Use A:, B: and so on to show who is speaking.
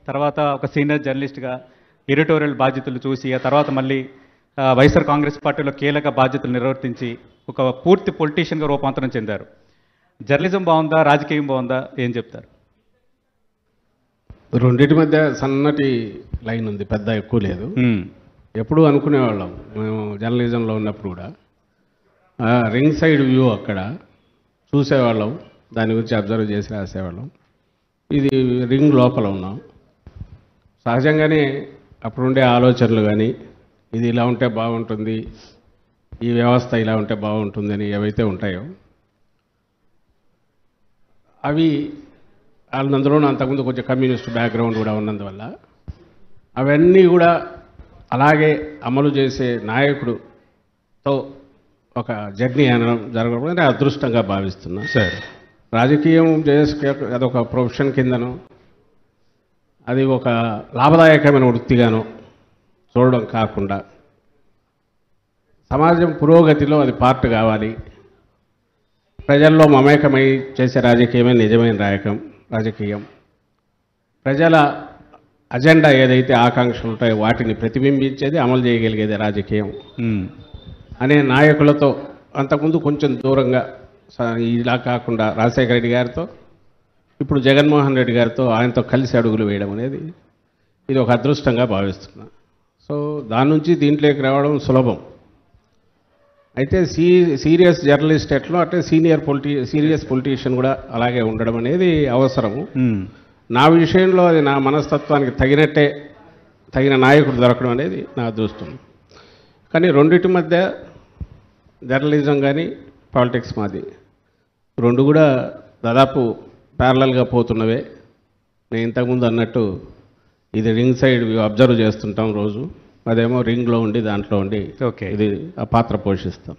A: తర్వాత ఒక సీనియర్ జర్నలిస్ట్గా ఎడిటోరియల్ బాధ్యతలు చూసి ఆ తర్వాత మళ్ళీ వైఎస్ఆర్ కాంగ్రెస్ పార్టీలో కీలక బాధ్యతలు నిర్వర్తించి ఒక పూర్తి పొలిటీషియన్గా రూపాంతరం చెందారు. జర్నలిజం బాగుందా, రాజకీయం బాగుందా, ఏం చెప్తారు?
B: రెండింటి మధ్య సన్నటి లైన్ ఉంది, పెద్ద ఎక్కువ లేదు. ఎప్పుడు అనుకునేవాళ్ళం మేము జర్నలిజంలో ఉన్నప్పుడు కూడా రింగ్ సైడ్ వ్యూ అక్కడ చూసేవాళ్ళం, దాని గురించి అబ్జర్వ్ చేసి రాసేవాళ్ళం. ఇది రింగ్ లోపల ఉన్నాం. సహజంగానే అప్పుడుండే ఆలోచనలు కానీ ఇది ఇలా ఉంటే బాగుంటుంది, ఈ వ్యవస్థ ఇలా ఉంటే బాగుంటుందని ఏవైతే ఉంటాయో అవి అందులోనూ అంతకుముందు కొంచెం కమ్యూనిస్ట్ బ్యాక్గ్రౌండ్ కూడా ఉన్నందువల్ల అవన్నీ కూడా అలాగే అమలు చేసే నాయకుడుతో ఒక జర్నీ అనడం జరగడం నేను అదృష్టంగా భావిస్తున్నా.
A: సరే,
B: రాజకీయం చేసే అదొక ప్రొఫెషన్ కిందనో అది ఒక లాభదాయకమైన వృత్తిగానో చూడడం కాకుండా సమాజం పురోగతిలో అది పార్ట్ కావాలి. ప్రజల్లో మమేకమై చేసే రాజకీయమే నిజమైన రాజకీయం. ప్రజల అజెండా ఏదైతే ఆకాంక్షలు ఉంటాయో వాటిని ప్రతిబింబించేది, అమలు చేయగలిగేది రాజకీయం అనే నాయకులతో అంతకుముందు కొంచెం దూరంగా ఇలా కాకుండా రాజశేఖర రెడ్డి గారితో, ఇప్పుడు జగన్మోహన్ రెడ్డి గారితో ఆయనతో కలిసి అడుగులు వేయడం అనేది ఇది ఒక అదృష్టంగా భావిస్తున్నా. సో దాని నుంచి దీంట్లోకి రావడం సులభం. అయితే సీరియస్ జర్నలిస్ట్ ఎట్లా అంటే సీరియస్ పొలిటీషియన్ కూడా అలాగే ఉండడం అనేది అవసరము. నా విషయంలో అది నా మనస్తత్వానికి తగిన నాయకుడు దొరకడం అనేది నా అదృష్టం. కానీ రెండింటి మధ్య జర్నలిజం కానీ పాలిటిక్స్ మాది రెండు కూడా దాదాపు ప్యారలల్గా పోతున్నవే. నేను ఇంతకుముందు అన్నట్టు ఇది రింగ్ సైడ్ అబ్జర్వ్ చేస్తుంటాం రోజు, అదేమో రింగ్లో ఉండి దాంట్లో ఉండి ఇది ఆ పాత్ర పోషిస్తాం.